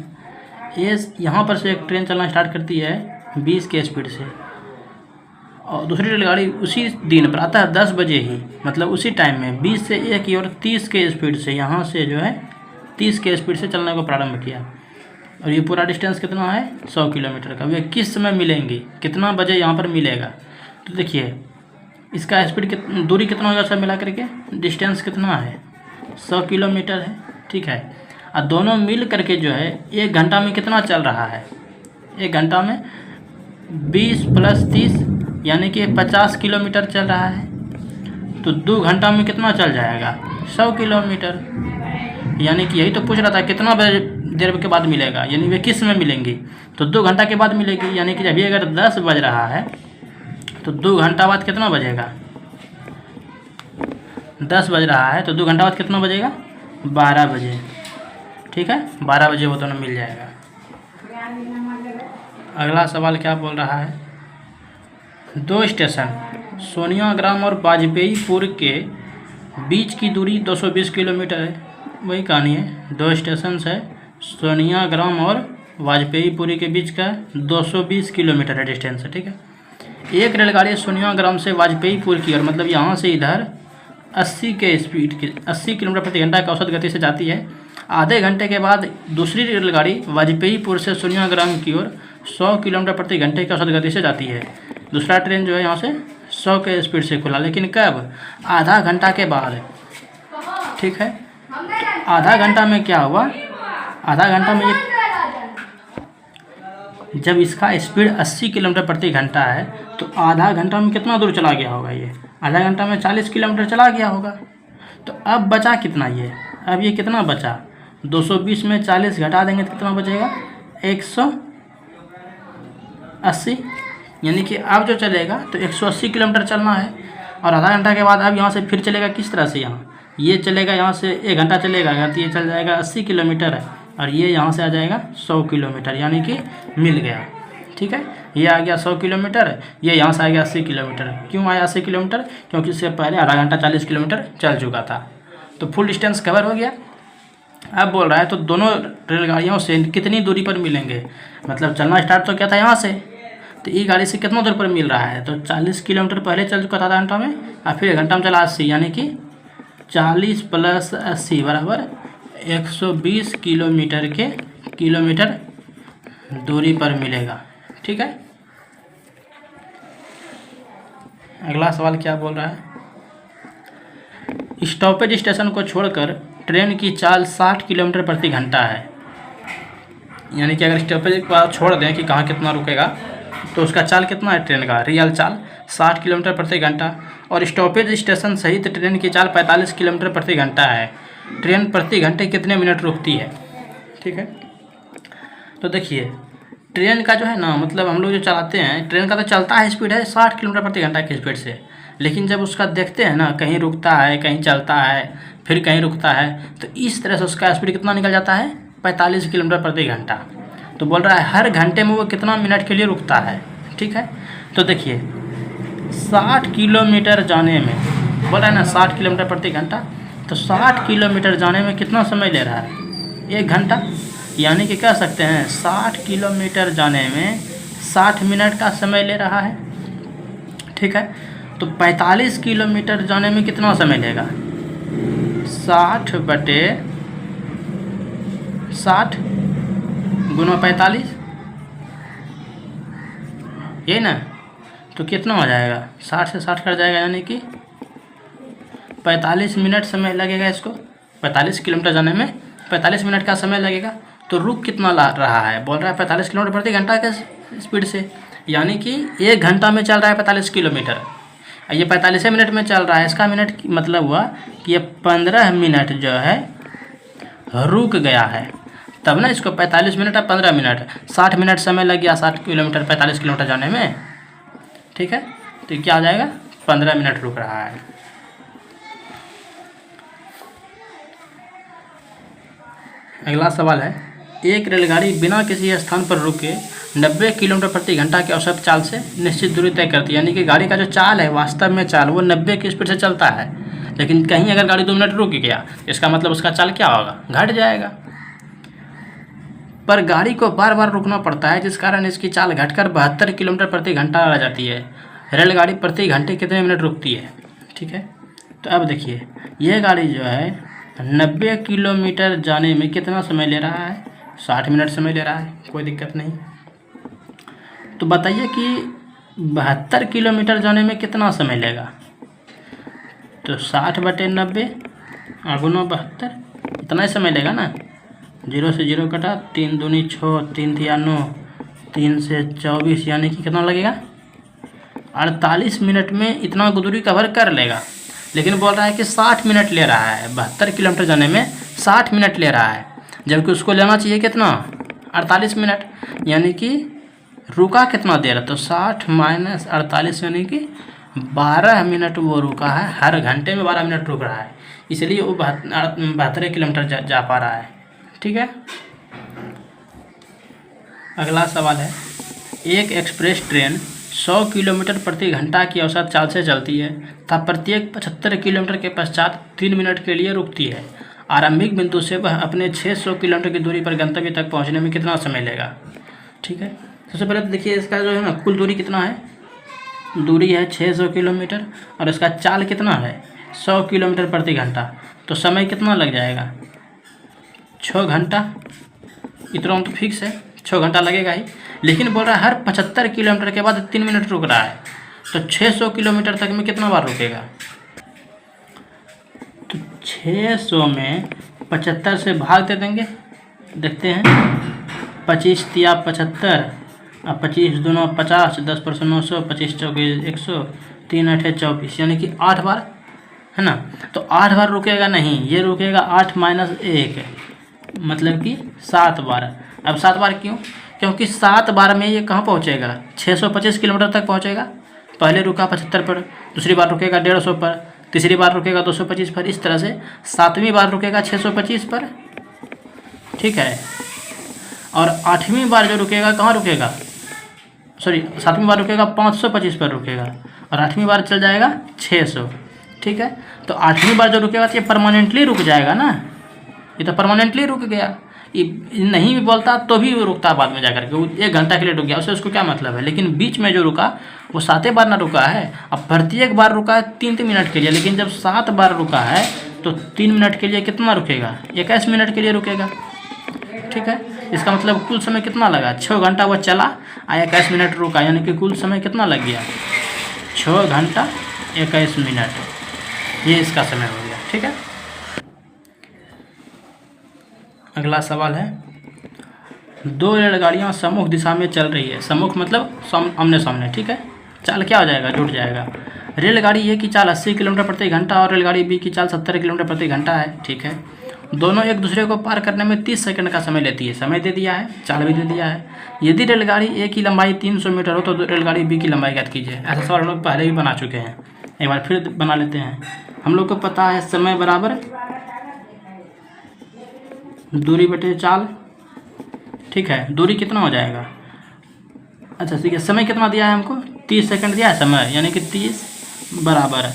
ए, यहाँ पर से एक ट्रेन चलना स्टार्ट करती है 20 के स्पीड से, और दूसरी रेलगाड़ी उसी दिन प्रातः 10 बजे ही, मतलब उसी टाइम में 20 से ए की ओर 30 के स्पीड से यहाँ से जो है 30 के स्पीड से चलने को प्रारंभ किया। और ये पूरा डिस्टेंस कितना है? 100 किलोमीटर का। वे किस समय मिलेंगी? कितना बजे यहाँ पर मिलेगा? तो देखिए इसका स्पीड दूरी कितना होगा सब मिला करके? डिस्टेंस कितना है? 100 किलोमीटर है। ठीक है, और दोनों मिल करके जो है 1 घंटा में कितना चल रहा है? 1 घंटा में 20 + 30 यानी कि 50 किलोमीटर चल रहा है। तो 2 घंटा में कितना चल जाएगा? 100 किलोमीटर। यानी कि यही तो पूछ रहा था कितना देर के बाद मिलेगा, यानी वे किस में मिलेंगी? तो 2 घंटा के बाद मिलेगी। यानी कि अभी अगर 10 बज रहा है तो 2 घंटा बाद कितना बजेगा? 10 बज रहा है तो 2 घंटा बाद कितना बजेगा? 12 बजे। ठीक है, 12 बजे वो दोनों मिल जाएगा। अगला सवाल क्या बोल रहा है? 2 स्टेशन सोनियाग्राम और वाजपेयीपुर के बीच की दूरी 220 किलोमीटर है। वही कहानी है, 2 स्टेशन है सोनियाग्राम और वाजपेयीपुरी के बीच का 220 किलोमीटर है डिस्टेंस है। ठीक है, एक रेलगाड़ी सोनियाग्राम से वाजपेयीपुर की ओर, मतलब यहाँ से इधर 80 के स्पीड के 80 किलोमीटर प्रति घंटा की औसत गति से जाती है। आधे घंटे के बाद दूसरी रेलगाड़ी वाजपेयीपुर से सोनियाग्राम की ओर 100 किलोमीटर प्रति घंटे की औसत गति से जाती है। दूसरा ट्रेन जो है यहाँ से 100 के स्पीड से खुला, लेकिन कब? आधा घंटा के बाद। ठीक है, आधा घंटा में क्या हुआ? आधा घंटा में जब इसका स्पीड 80 किलोमीटर प्रति घंटा है तो आधा घंटा में कितना दूर चला गया होगा? ये आधा घंटा में 40 किलोमीटर चला गया होगा। तो अब बचा कितना? ये अब ये कितना बचा? 220 में 40 घटा देंगे तो कितना बचेगा? 180। यानी कि अब जो चलेगा तो 180 किलोमीटर चलना है, और आधा घंटा के बाद अब यहाँ से फिर चलेगा किस तरह से? यहाँ ये चलेगा, यहाँ से 1 घंटा चलेगा तो ये चल जाएगा 80 किलोमीटर है, और ये यहाँ से आ जाएगा 100 किलोमीटर, यानी कि मिल गया। ठीक है, ये आ गया 100 किलोमीटर, ये यहाँ से आ गया 80 किलोमीटर। क्यों आया 80 किलोमीटर? क्योंकि इससे पहले आधा घंटा 40 किलोमीटर चल चुका था, तो फुल डिस्टेंस कवर हो गया। अब बोल रहा है तो दोनों रेलगाड़ियों से कितनी दूरी पर मिलेंगे? मतलब चलना स्टार्ट तो क्या था यहाँ से, तो ये गाड़ी से कितना दूर पर मिल रहा है? तो 40 किलोमीटर पहले चल चुका था आधा घंटा में, और फिर 1 घंटा में चला 80, यानी कि 40 + 80 बराबर 120 किलोमीटर दूरी पर मिलेगा। ठीक है, अगला सवाल क्या बोल रहा है, स्टॉपेज स्टेशन को छोड़कर ट्रेन की चाल 60 किलोमीटर प्रति घंटा है। यानी कि अगर स्टॉपेज पर छोड़ दें कि कहाँ कितना रुकेगा तो उसका चाल कितना है, ट्रेन का रियल चाल 60 किलोमीटर प्रति घंटा, और स्टॉपेज स्टेशन सहित ट्रेन की चाल 45 किलोमीटर प्रति घंटा है। ट्रेन प्रति घंटे कितने मिनट रुकती है। ठीक है, तो देखिए ट्रेन का जो है ना, मतलब हम लोग जो चलाते हैं ट्रेन का तो चलता है स्पीड है 60 किलोमीटर प्रति घंटा की स्पीड से, लेकिन जब उसका देखते हैं ना, कहीं रुकता है, कहीं चलता है, फिर कहीं रुकता है, तो इस तरह से उसका स्पीड कितना निकल जाता है, 45 किलोमीटर प्रति घंटा। तो बोल रहा है हर घंटे में वो कितना मिनट के लिए रुकता है। ठीक है, तो देखिए 60 किलोमीटर जाने में, बोल रहा है ना 60 किलोमीटर प्रति घंटा, तो 60 किलोमीटर जाने में कितना समय ले रहा है, 1 घंटा। यानी कि कह सकते हैं 60 किलोमीटर जाने में 60 मिनट का समय ले रहा है। ठीक है, तो 45 किलोमीटर जाने में कितना समय लेगा, 60/60 गुना 45, ये ना, तो कितना हो जाएगा, 60 से 60 कट जाएगा, यानी कि 45 मिनट समय लगेगा इसको। 45 किलोमीटर जाने में 45 मिनट का समय लगेगा। तो रुक कितना रहा है, बोल रहा है 45 किलोमीटर प्रति घंटा के स्पीड से, यानी कि 1 घंटा में चल रहा है 45 किलोमीटर। ये 45 मिनट में चल रहा है, इसका मिनट मतलब हुआ कि ये 15 मिनट जो है रुक गया है, तब ना इसको 45 मिनट और 15 मिनट 60 मिनट समय लग गया 60 किलोमीटर 45 किलोमीटर जाने में। ठीक है, तो क्या आ जाएगा, 15 मिनट रुक रहा है। अगला सवाल है, एक रेलगाड़ी बिना किसी स्थान पर रुके 90 किलोमीटर प्रति घंटा के औसत चाल से निश्चित दूरी तय करती है। यानी कि गाड़ी का जो चाल है, वास्तव में चाल वो 90 की स्पीड से चलता है, लेकिन कहीं अगर गाड़ी 2 मिनट रुक गया, इसका मतलब उसका चाल क्या होगा, घट जाएगा। पर गाड़ी को बार बार रुकना पड़ता है, जिस कारण इसकी चाल घटकर 72 किलोमीटर प्रति घंटा आ जाती है। रेलगाड़ी प्रति घंटे कितने मिनट रुकती है। ठीक है, तो अब देखिए यह गाड़ी जो है 90 किलोमीटर जाने में कितना समय ले रहा है, 60 मिनट समय ले रहा है, कोई दिक्कत नहीं। तो बताइए कि 72 किलोमीटर जाने में कितना समय लेगा, तो 60/90 गुना 72, इतना ही समय लेगा ना। 0 से 0 कटा, 3 दूनी 6, 3 तिया 9, 3 से 24, यानी कि कितना लगेगा, 48 मिनट में इतना दूरी कवर कर लेगा। लेकिन बोल रहा है कि 60 मिनट ले रहा है, 72 किलोमीटर जाने में 60 मिनट ले रहा है, जबकि उसको लेना चाहिए कितना, 48 मिनट। यानी कि रुका कितना देर, तो 60 - 48 यानी कि 12 मिनट वो रुका है। हर घंटे में 12 मिनट रुक रहा है, इसलिए वो 72 किलोमीटर जा पा रहा है। ठीक है, अगला सवाल है, एक एक्सप्रेस ट्रेन 100 किलोमीटर प्रति घंटा की औसत चाल से चलती है, तब प्रत्येक 75 किलोमीटर के पश्चात 3 मिनट के लिए रुकती है। आरंभिक बिंदु से वह अपने 600 किलोमीटर की दूरी पर गंतव्य तक पहुंचने में कितना समय लेगा। ठीक है, सबसे पहले तो देखिए इसका जो है ना कुल दूरी कितना है, दूरी है 600 किलोमीटर और इसका चाल कितना है 100 किलोमीटर प्रति घंटा, तो समय कितना लग जाएगा, 6 घंटा। इतना तो फिक्स है, 6 घंटा लगेगा ही। लेकिन बोल रहा है हर 75 किलोमीटर के बाद 3 मिनट रुक रहा है, तो 600 किलोमीटर तक में कितना बार रुकेगा, तो 600 में 75 से भाग दे देंगे, देखते हैं 25 तिया 75 और 25 दूना 50, 10 × 900, 25 चौके 100, 3 8 24, यानी कि 8 बार है ना। तो 8 बार रुकेगा नहीं, ये रुकेगा 8 - 1, मतलब कि 7 बार। अब 7 बार क्यों, क्योंकि 7 बार में ये कहाँ पहुँचेगा, 625 किलोमीटर तक पहुँचेगा। पहले रुका 75 पर, दूसरी बार रुकेगा 150 पर, तीसरी बार रुकेगा 225 पर, इस तरह से 7वीं बार रुकेगा 625 पर। ठीक है, और 8वीं बार जो रुकेगा कहाँ रुकेगा, सॉरी 7वीं बार रुकेगा 525 पर रुकेगा, और 8वीं बार चल जाएगा 600। ठीक है, तो 8वीं बार जो रुकेगा तो ये परमानेंटली रुक जाएगा ना, ये तो परमानेंटली रुक गया। ये नहीं भी बोलता तो भी वो रुकता बाद में जाकर के, वो 1 घंटा के लिए रुक गया, उससे उसको क्या मतलब है। लेकिन बीच में जो रुका वो 7 बार ना रुका है, अब प्रत्येक बार रुका है 3 मिनट के लिए, लेकिन जब 7 बार रुका है तो 3 मिनट के लिए कितना रुकेगा, 21 मिनट के लिए रुकेगा। ठीक है, इसका मतलब कुल समय कितना लगा, 6 घंटा वो चला, 21 मिनट रुका, यानी कि कुल समय कितना लग गया, 6 घंटा 21 मिनट, ये इसका समय हो गया। ठीक है, अगला सवाल है, 2 रेलगाड़ियाँ सम्मुख दिशा में चल रही है। सम्मुख मतलब आमने सामने। ठीक है, चाल क्या हो जाएगा, जुट जाएगा। रेलगाड़ी ए की चाल 80 किलोमीटर प्रति घंटा और रेलगाड़ी बी की चाल 70 किलोमीटर प्रति घंटा है। ठीक है, दोनों एक दूसरे को पार करने में 30 सेकंड का समय लेती है। समय दे दिया है, चाल भी दे दिया है। यदि रेलगाड़ी ए की लंबाई 300 मीटर हो तो रेलगाड़ी बी की लंबाई ज्ञात कीजिए। ऐसा सवाल हम लोग पहले भी बना चुके हैं, एक बार फिर बना लेते हैं। हम लोग को पता है समय बराबर दूरी बटे चाल। ठीक है, दूरी कितना हो जाएगा, अच्छा ठीक है, समय कितना दिया है हमको, 30 सेकंड दिया है समय, यानी कि 30 बराबर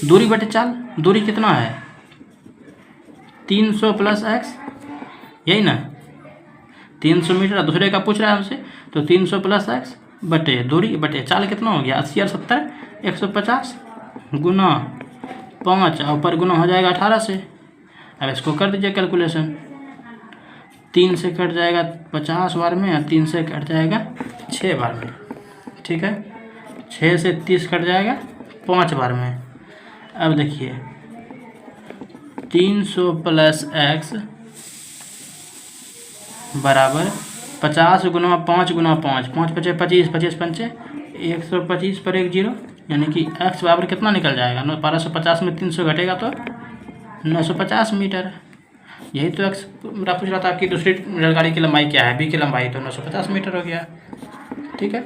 दूरी बटे चाल। दूरी कितना है, 300 प्लस x, यही ना, 300 मीटर दूसरे का पूछ रहा है हमसे, तो 300 प्लस x बटे दूरी बटे चाल कितना हो गया, 80 और 70 150 गुना 5 और ऊपर गुना हो जाएगा 18 से। अब इसको कर दीजिए कैलकुलेशन, 3 से कट जाएगा 50 बार में और 3 से कट जाएगा 6 बार में। ठीक है, 6 से 30 कट जाएगा 5 बार में। अब देखिए 300 प्लस x बराबर 50 गुना 5 गुना 5, 5 पचे 25, 25 पंचे 125 पर 1 0, यानी कि x बराबर कितना निकल जाएगा, 1250 में 300 घटेगा तो 950 मीटर। यही तो x मेरा पूछ रहा था कि दूसरी रेलगाड़ी की लंबाई क्या है, बी की लंबाई, तो 950 मीटर हो गया। ठीक है,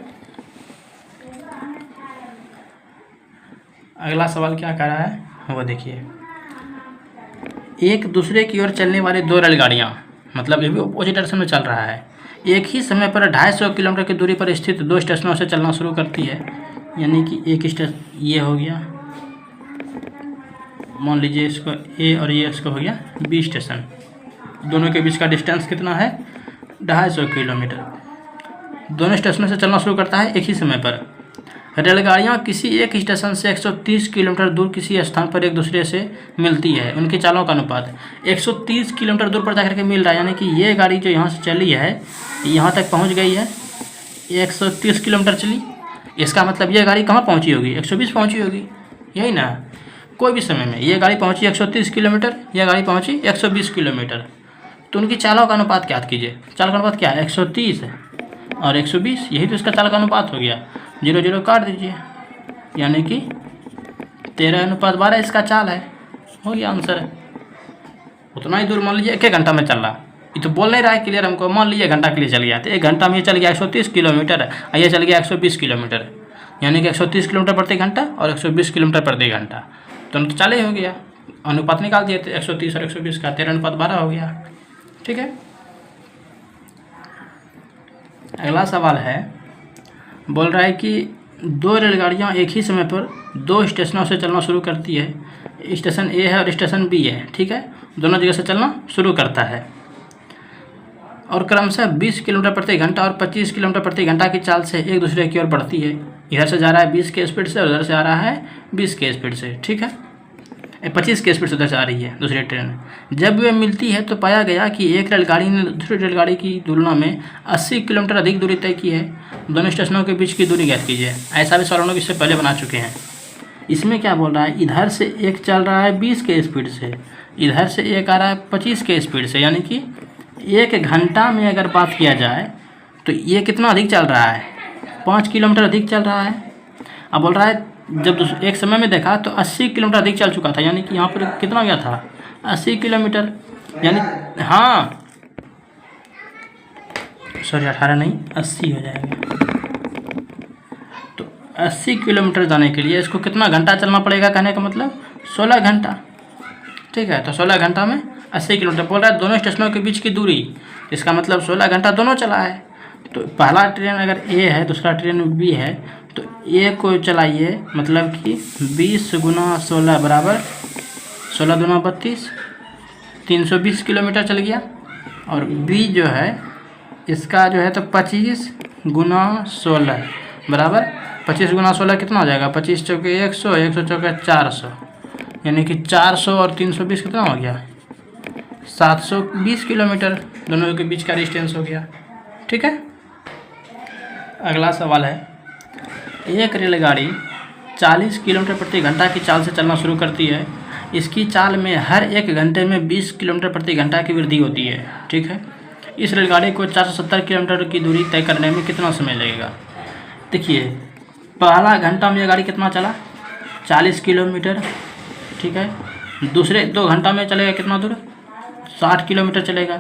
अगला सवाल क्या कह रहा है वो देखिए, एक दूसरे की ओर चलने वाली 2 रेलगाड़ियाँ, मतलब ये भी अपोजिट डायरेक्शन में चल रहा है, एक ही समय पर 250 किलोमीटर की दूरी पर स्थित 2 स्टेशनों से चलना शुरू करती है। यानी कि एक स्टेशन ये हो गया, मान लीजिए इसको ए और ये इसको हो गया बी स्टेशन, दोनों के बीच का डिस्टेंस कितना है, 250 किलोमीटर। दोनों स्टेशनों से चलना शुरू करता है एक ही समय पर। रेलगाड़ियाँ किसी एक स्टेशन से 130 किलोमीटर दूर किसी स्थान पर एक दूसरे से मिलती है। उनकी चालों का अनुपात 130 किलोमीटर दूर पर जाकर के मिल रहा है, यानी कि ये गाड़ी जो यहाँ से चली है यहाँ तक पहुँच गई है, 130 किलोमीटर चली, इसका मतलब ये गाड़ी कहाँ पहुँची होगी, 120 पहुँची होगी, यही ना। कोई भी समय में ये गाड़ी पहुँची 130 किलोमीटर, यह गाड़ी पहुँची 120 किलोमीटर, तो उनकी चालों का अनुपात क्या कीजिए। चाल का अनुपात क्या है, 130 और 120, यही तो इसका चाल का अनुपात हो गया। 0 0 काट दीजिए, यानी कि 13:12 इसका चाल है, हो गया आंसर। उतना ही दूर मान लीजिए 1 घंटा में चल रहा, ये तो बोल नहीं रहा है क्लियर हमको, मान लीजिए घंटा के लिए चल गया, तो 1 घंटा में ये चल गया 130 किलोमीटर और ये चल गया 120 किलोमीटर, यानी कि 130 किलोमीटर प्रति घंटा और 120 किलोमीटर प्रति घंटा, तो चाल ही हो गया। अनुपात निकाल दिए थे 130 और 120 का, 13:12 हो गया। ठीक है, अगला सवाल है, बोल रहा है कि 2 रेलगाड़ियाँ एक ही समय पर 2 स्टेशनों से चलना शुरू करती है। स्टेशन ए है और स्टेशन बी है। ठीक है, दोनों जगह से चलना शुरू करता है और क्रमशः 20 किलोमीटर प्रति घंटा और 25 किलोमीटर प्रति घंटा की चाल से एक दूसरे की ओर बढ़ती है। इधर से जा रहा है 20 के स्पीड से और उधर से आ रहा है 20 के स्पीड से। ठीक है, 25 के स्पीड से उधर से आ रही है दूसरी ट्रेन। जब वे मिलती है तो पाया गया कि एक रेलगाड़ी ने दूसरी रेलगाड़ी की तुलना में 80 किलोमीटर अधिक दूरी तय की है। दोनों स्टेशनों के बीच की दूरी ज्ञात कीजिए। ऐसा भी सवाल हम लोग इससे पहले बना चुके हैं। इसमें क्या बोल रहा है, इधर से एक चल रहा है 20 के स्पीड से, इधर से एक आ रहा है 25 के स्पीड से, यानी कि 1 घंटा में अगर बात किया जाए तो ये कितना अधिक चल रहा है, 5 किलोमीटर अधिक चल रहा है। अब बोल रहा है जब एक समय में देखा तो 80 किलोमीटर अधिक चल चुका था, यानी कि यहाँ पर कितना गया था, 80 किलोमीटर, यानी हाँ सॉरी 18 नहीं 80 हो जाएगा। तो 80 किलोमीटर जाने के लिए इसको कितना घंटा चलना पड़ेगा, कहने का मतलब 16 घंटा। ठीक है, तो 16 घंटा में 80 किलोमीटर बोल रहा है। दोनों स्टेशनों के बीच की दूरी, इसका मतलब 16 घंटा दोनों चला है। तो पहला ट्रेन अगर ए है, दूसरा ट्रेन बी है, तो ए को चलाइए, मतलब कि 20 गुना 16 बराबर 16 दूना 32, 320 किलोमीटर चल गया। और बी जो है इसका जो है तो 25 गुना 16 बराबर 25 गुना 16 कितना हो जाएगा, 25 चौके 100, 100 चौके 400, यानी कि 400 और 320 कितना हो गया, 720 किलोमीटर दोनों के बीच का डिस्टेंस हो गया। ठीक है, अगला सवाल है, एक रेलगाड़ी 40 किलोमीटर प्रति घंटा की चाल से चलना शुरू करती है। इसकी चाल में हर 1 घंटे में 20 किलोमीटर प्रति घंटा की वृद्धि होती है। ठीक है, इस रेलगाड़ी को 470 किलोमीटर की दूरी तय करने में कितना समय लगेगा? देखिए, पहला घंटा में ये गाड़ी कितना चला? 40 किलोमीटर। ठीक है, दूसरे 2 घंटा में चलेगा कितना दूर? 60 किलोमीटर चलेगा।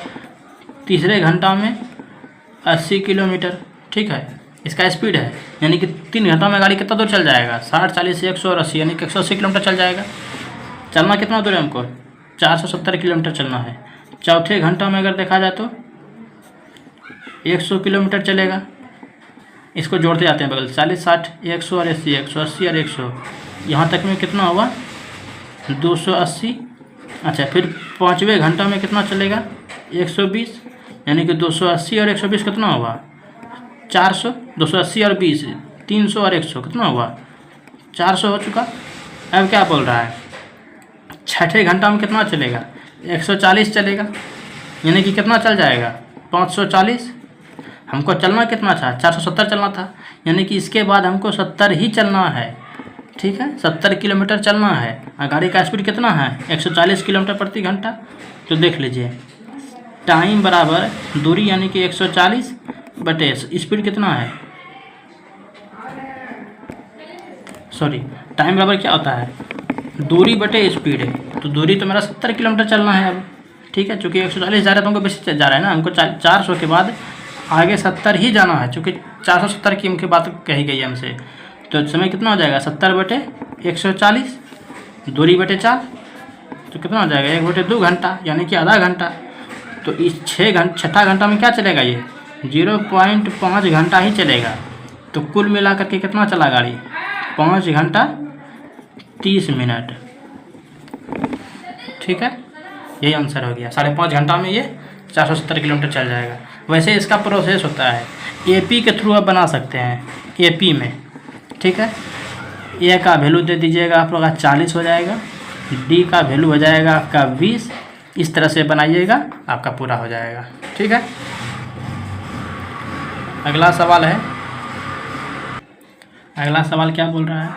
तीसरे घंटा में 80 किलोमीटर। ठीक है, इसका स्पीड है, यानी कि 3 घंटा में गाड़ी कितना दूर चल जाएगा? 60, 40, 100 और 80, यानी कि 180 किलोमीटर चल जाएगा। चलना कितना दूर है हमको? 470 किलोमीटर चलना है। चौथे घंटा में अगर देखा जाए तो 100 किलोमीटर चलेगा। इसको जोड़ते जाते हैं बगल, 40, 60, 100 और 80, 180 और 100, यहाँ तक में कितना हुआ? 280। अच्छा, फिर 5वें घंटा में कितना चलेगा? 120, यानी कि 280 और 120 कितना हुआ? 400। 280 और 20, 300 और 100 कितना हुआ? 400 हो चुका। अब क्या बोल रहा है? छठे घंटा में कितना चलेगा? 140 चलेगा, यानी कि कितना चल जाएगा? 540। हमको चलना कितना था? 470 चलना था, यानी कि इसके बाद हमको 70 ही चलना है। ठीक है, 70 किलोमीटर चलना है। और गाड़ी का स्पीड कितना है? 140 किलोमीटर प्रति घंटा। तो देख लीजिए, टाइम बराबर दूरी, यानी कि 140 बटे स्पीड कितना है? सॉरी, टाइम बराबर क्या होता है? दूरी बटे स्पीड है। तो दूरी तो मेरा 70 किलोमीटर चलना है अब। ठीक है, चूँकि 140 जा रहा है तो हमको बेसी जा रहा है ना, हमको 400 के बाद आगे 70 ही जाना है, चूँकि 470 की मुख्य बात कही गई है हमसे। तो समय कितना हो जाएगा? 70 बटे 140, दूरी बटे 4, तो कितना हो जाएगा? 1/2 घंटा, यानी कि आधा घंटा। तो इस छठा घंटा में क्या चलेगा? ये 0.5 घंटा ही चलेगा। तो कुल मिला करके कितना चला गाड़ी? 5 घंटा 30 मिनट। ठीक है, यही आंसर हो गया। 5.5 घंटा में ये 470 किलोमीटर चल जाएगा। वैसे इसका प्रोसेस होता है, एपी के थ्रू आप बना सकते हैं, एपी में। ठीक है, ए का वैल्यू दे दीजिएगा आप लोग, 40 हो जाएगा। डी का वैल्यू हो जाएगा आपका 20। इस तरह से बनाइएगा, आपका पूरा हो जाएगा। ठीक है, अगला सवाल है। अगला सवाल क्या बोल रहा है?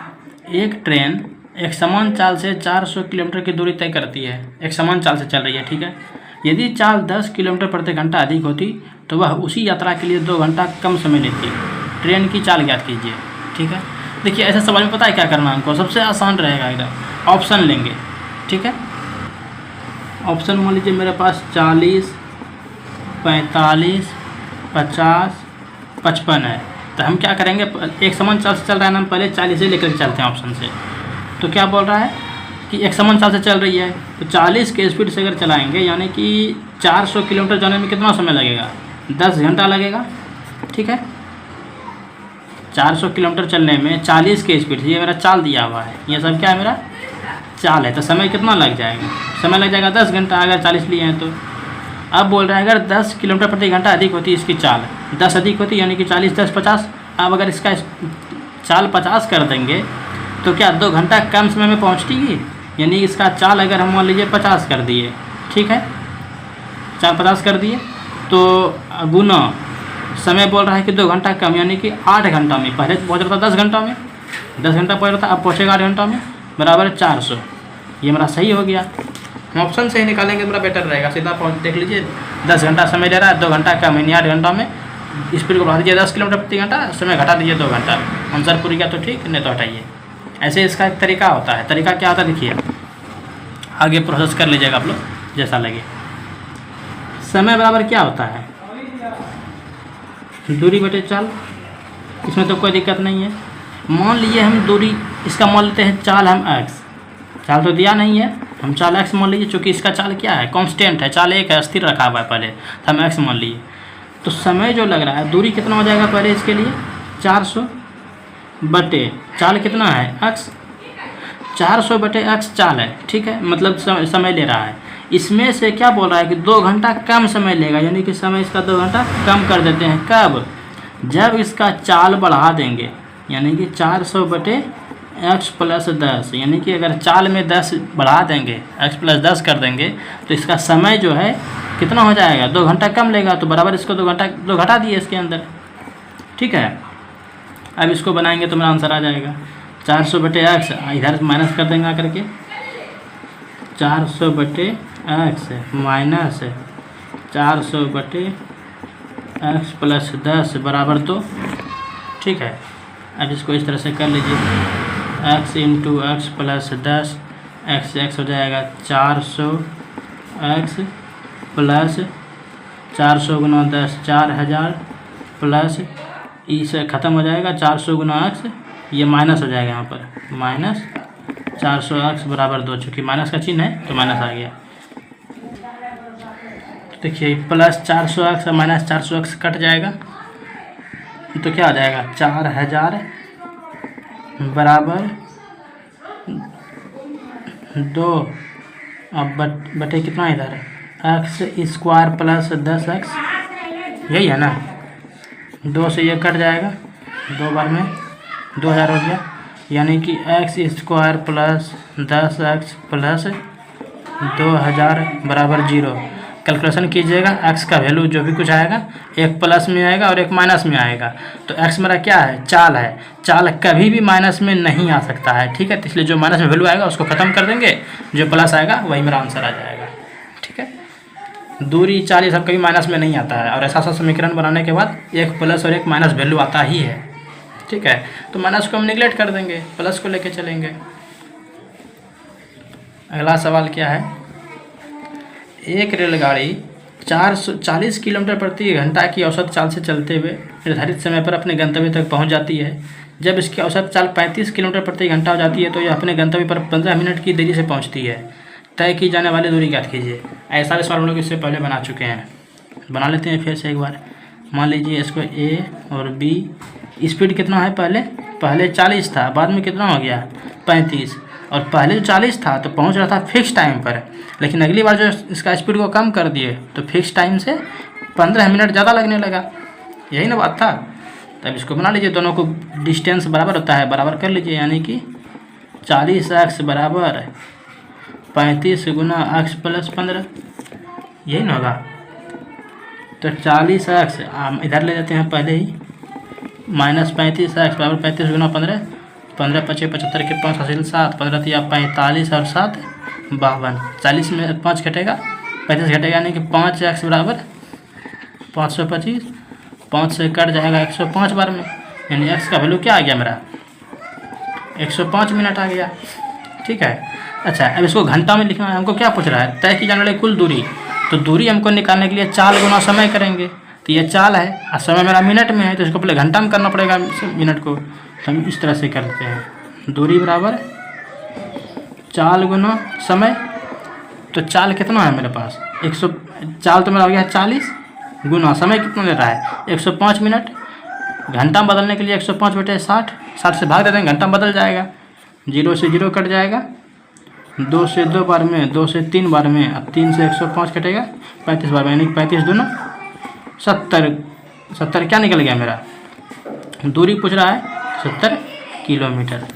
एक ट्रेन एक समान चाल से 400 किलोमीटर की दूरी तय करती है। एक समान चाल से चल रही है। ठीक है, यदि चाल 10 किलोमीटर प्रति घंटा अधिक होती तो वह उसी यात्रा के लिए 2 घंटा कम समय लेती। ट्रेन की चाल ज्ञात कीजिए। ठीक है, देखिए ऐसे सवाल में पता है क्या करना है हमको? सबसे आसान रहेगा एकदम, ऑप्शन लेंगे। ठीक है, ऑप्शन मान लीजिए मेरे पास 40, 45, 50, 55 है। तो हम क्या करेंगे? एक समान चाल से चल रहा है ना, हम पहले 40 से लेकर चलते हैं ऑप्शन से। तो क्या बोल रहा है कि एक समान चाल से चल रही है, तो 40 के स्पीड से अगर चलाएंगे, यानी कि 400 किलोमीटर जाने में कितना समय लगेगा? 10 घंटा लगेगा। ठीक है, 400 किलोमीटर चलने में 40 के स्पीड से, ये मेरा चाल दिया हुआ है, ये सब क्या है? मेरा चाल है। तो समय कितना लग जाएगा? समय लग जाएगा 10 घंटा, अगर 40 लिए हैं तो। अब बोल रहा है अगर 10 किलोमीटर प्रति घंटा अधिक होती इसकी चाल, 10 अधिक होती, यानी कि 40, 10, 50। अब अगर इसका चाल 50 कर देंगे तो क्या 2 घंटा कम समय में पहुँचती? यानी इसका चाल अगर हम मान लीजिए 50 कर दिए, ठीक है, चाल 50 कर दिए, तो गुना समय बोल रहा है कि 2 घंटा कम, यानी कि 8 घंटा में। पहले पहुँच रहा था 10 घंटा में, 10 घंटा पहुँच रहा था, अब पहुँचेगा 8 घंटा में, बराबर 400। ये मेरा सही हो गया। हम ऑप्शन से ही निकालेंगे, मेरा बेटर रहेगा। सीधा पहुँच, देख लीजिए 10 घंटा समय ले रहा है, 2 घंटा कम, यानी 8 घंटा में। स्पीड को बढ़ा दीजिए 10 किलोमीटर प्रति घंटा, समय घटा दीजिए 2 घंटा। आंसर पूरी गया तो ठीक, नहीं तो हटाइए। ऐसे इसका एक तरीका होता है। तरीका क्या होता है देखिए, आगे प्रोसेस कर लीजिएगा आप लोग जैसा लगे। समय बराबर क्या होता है? दूरी बटे चाल। इसमें तो कोई दिक्कत नहीं है। मान लीजिए हम दूरी इसका मान लेते हैं चाल, हम x, चाल तो दिया नहीं है, हम चाल x मान लीजिए, चूँकि इसका चाल क्या है? कांस्टेंट है, चाल 1 है, स्थिर रखा हुआ है पहले, तो हम x मान लिए। तो समय जो लग रहा है, दूरी कितना हो जाएगा पहले इसके लिए? 400 बटे चाल कितना है? x। 400 बटे x चाल है, ठीक है, मतलब समय ले रहा है। इसमें से क्या बोल रहा है कि 2 घंटा कम समय लेगा, यानी कि समय इसका 2 घंटा कम कर देते हैं। कब? जब इसका चाल बढ़ा देंगे, यानी कि 400 बटे x प्लस 10, यानी कि अगर चाल में 10 बढ़ा देंगे, x प्लस 10 कर देंगे तो इसका समय जो है कितना हो जाएगा, 2 घंटा कम लेगा, तो बराबर इसको 2 घटा दिए इसके अंदर। ठीक है, अब इसको बनाएंगे तो मेरा आंसर आ जाएगा 400/x, इधर माइनस कर देंगे आकर के 400/x माइनस 400/x प्लस 10 बराबर 2। ठीक है, अब इसको इस तरह से कर लीजिए, x into x plus 10, x हो जाएगा 400x प्लस 400 गुना 10 4000 प्लस इसे ख़त्म हो जाएगा 400 गुना x, ये माइनस हो जाएगा यहाँ पर माइनस 400x बराबर 2, चूँकि माइनस का चिन्ह है तो माइनस आ गया। तो देखिए प्लस 400x और माइनस 400x कट जाएगा तो क्या आ जाएगा 4000 बराबर 2, अब बटे कितना इधर x स्क्वायर प्लस 10x, यही है ना, 2 से ये कट जाएगा, 2 बार में 2000 हो गया, यानी कि x square plus 10x plus 2000 बराबर 0। कैलकुलेशन कीजिएगा, x का वैल्यू जो भी कुछ आएगा एक प्लस में आएगा और एक माइनस में आएगा। तो x मेरा क्या है, चाल है, चाल कभी भी माइनस में नहीं आ सकता है। ठीक है, तो इसलिए जो माइनस में वैल्यू आएगा उसको ख़त्म कर देंगे, जो प्लस आएगा वही मेरा आंसर आ जाएगा। ठीक है, दूरी, चाल ये सब कभी माइनस में नहीं आता है, और ऐसा समीकरण बनाने के बाद एक प्लस और एक माइनस वैल्यू आता ही है। ठीक है, तो माइनस को हम निगलेक्ट कर देंगे, प्लस को लेके चलेंगे। अगला सवाल क्या है, एक रेलगाड़ी 440 किलोमीटर प्रति घंटा की औसत चाल से चलते हुए निर्धारित समय पर अपने गंतव्य तक पहुंच जाती है। जब इसकी औसत चाल 35 किलोमीटर प्रति घंटा हो जाती है तो यह अपने गंतव्य पर 15 मिनट की देरी से पहुंचती है। तय की जाने वाली दूरी ज्ञात कीजिए। ऐसा सवाल हम लोग इससे पहले बना चुके हैं, बना लेते हैं फिर से एक बार। मान लीजिए इसको ए और बी, स्पीड कितना है, पहले 40 था, बाद में कितना हो गया 35, और पहले जो 40 था तो पहुंच रहा था फिक्स टाइम पर, लेकिन अगली बार जो इसका स्पीड को कम कर दिए तो फिक्स टाइम से 15 मिनट ज़्यादा लगने लगा। यही ना बात था। तब इसको बना लीजिए, दोनों को डिस्टेंस बराबर होता है, बराबर कर लीजिए, यानी कि 40x बराबर 35 गुना x प्लस 15, यही ना होगा। तो 40x इधर ले जाते हैं पहले ही, माइनस 35x बराबर 35 गुना 15, 15 पचे 75 के 5 हासिल 7, 15 तिया 45 और 7 52, 40 में 5 घटेगा 35 घटेगा, यानी कि 5x बराबर 525, 5 से कट जाएगा 105 बार में, यानी x का वैल्यू क्या आ गया मेरा 105 मिनट आ गया। ठीक है, अच्छा अब इसको घंटा में लिखना है, हमको क्या पूछ रहा है, तय की जाने वाली कुल दूरी। तो दूरी हमको निकालने के लिए चाल गुना समय करेंगे, तो ये चाल है और समय मेरा मिनट में है, तो इसको पहले घंटा में करना पड़ेगा मिनट को। तो हम इस तरह से करते हैं, दूरी बराबर चाल गुना समय। तो चाल कितना है मेरे पास 100, चाल तो मेरा हो गया 40 गुना समय कितना ले रहा है 105 मिनट। घंटा में बदलने के लिए 105/60, 60 से भाग देते हैं, घंटा में बदल जाएगा, 0 से 0 कट जाएगा, 2 से 2 बार में, 2 से 3 बार में, अब 3 से 105 कटेगा 35 बार में, यानी 35 दूना 70 क्या निकल गया मेरा, दूरी पूछ रहा है 70 किलोमीटर।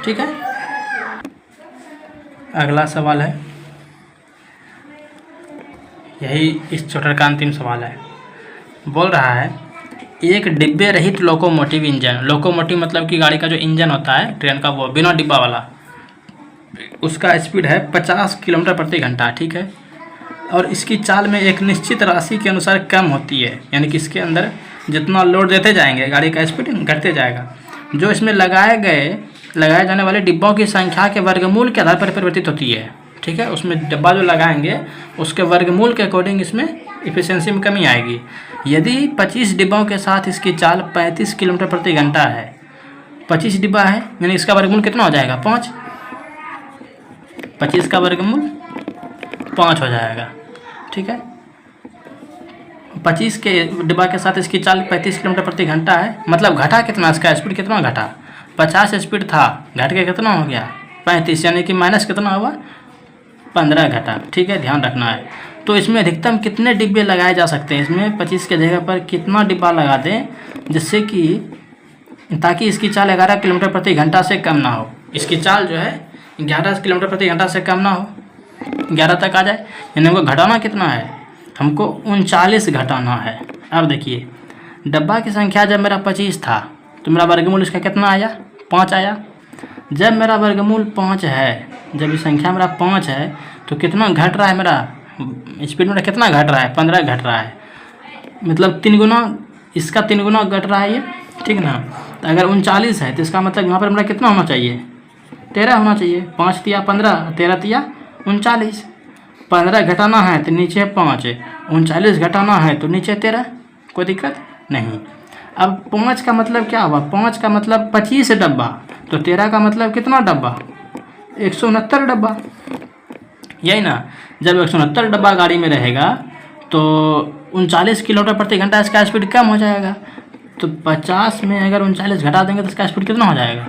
ठीक है, अगला सवाल है, यही इस चैप्टर का अंतिम सवाल है। बोल रहा है एक डिब्बे रहित लोकोमोटिव इंजन, लोकोमोटिव मतलब कि गाड़ी का जो इंजन होता है ट्रेन का, वो बिना डिब्बा वाला, उसका स्पीड है 50 किलोमीटर प्रति घंटा। ठीक है, और इसकी चाल में एक निश्चित राशि के अनुसार कम होती है, यानी कि इसके अंदर जितना लोड देते जाएंगे गाड़ी का स्पीड घटते जाएगा। जो इसमें लगाए जाने वाले डिब्बों की संख्या के वर्गमूल के आधार पर परिवर्तित होती है। ठीक है, उसमें डिब्बा जो लगाएंगे उसके वर्गमूल के अकॉर्डिंग इसमें इफिशियंसी में कमी आएगी। यदि 25 डिब्बों के साथ इसकी चाल 35 किलोमीटर प्रति घंटा है, 25 डिब्बा है, यानी इसका वर्गमूल कितना हो जाएगा 5, 25 का वर्गमूल 5 हो जाएगा। ठीक है, 25 के डिब्बा के साथ इसकी चाल 35 किलोमीटर प्रति घंटा है, मतलब घटा कितना, इसका स्पीड कितना घटा, 50 स्पीड था, घट के कितना हो गया 35, यानी कि माइनस कितना हुआ 15 घटा। ठीक है, ध्यान रखना है। तो इसमें अधिकतम कितने डिब्बे लगाए जा सकते हैं, इसमें 25 के जगह पर कितना डिब्बा लगा दें जिससे कि ताकि इसकी चाल 11 किलोमीटर प्रति घंटा से कम ना हो। इसकी चाल जो है 11 किलोमीटर प्रति घंटा से कम ना हो, 11 तक आ जाए। यानी हमको घटाना कितना है, हमको 39 घटाना है। अब देखिए डब्बा की संख्या जब मेरा 25 था तो मेरा वर्गमूल इसका कितना आया, 5 आया। जब मेरा वर्गमूल 5 है, जब ये संख्या मेरा 5 है तो कितना घट रहा है, मेरा स्पीड मेरा कितना घट रहा है, 15 घट रहा है। मतलब 3 गुना, इसका 3 गुना घट रहा है ये, ठीक ना। तो अगर 39 है तो इसका मतलब यहाँ पर मेरा कितना होना चाहिए, 13 होना चाहिए। 5 तिया 15, 13 तिया 39। 15 घटाना है तो नीचे 5, 39 घटाना है तो नीचे 13, कोई दिक्कत नहीं। अब 5 का मतलब क्या हुआ, 5 का मतलब 25 डब्बा, तो 13 का मतलब कितना डब्बा, 169 डब्बा, यही ना। जब 169 डब्बा गाड़ी में रहेगा तो 39 किलोमीटर प्रति घंटा इसका स्पीड कम हो जाएगा। तो 50 में अगर 39 घटा देंगे तो इसका स्पीड कितना हो जाएगा,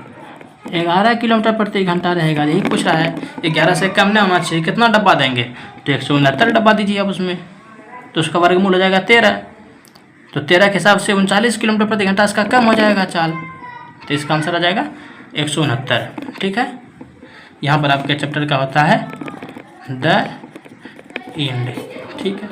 11 किलोमीटर प्रति घंटा रहेगा। यही पूछ रहा है, 11 से कम नहीं होना चाहिए। कितना डब्बा देंगे, तो 169 डब्बा दीजिए आप उसमें, तो उसका वर्गमूल हो जाएगा 13। तो 13 के हिसाब से 39 किलोमीटर प्रति घंटा इसका कम हो जाएगा चाल, तो इसका आंसर आ जाएगा 169। ठीक है, यहाँ पर आपके चैप्टर का होता है द एंड। ठीक है।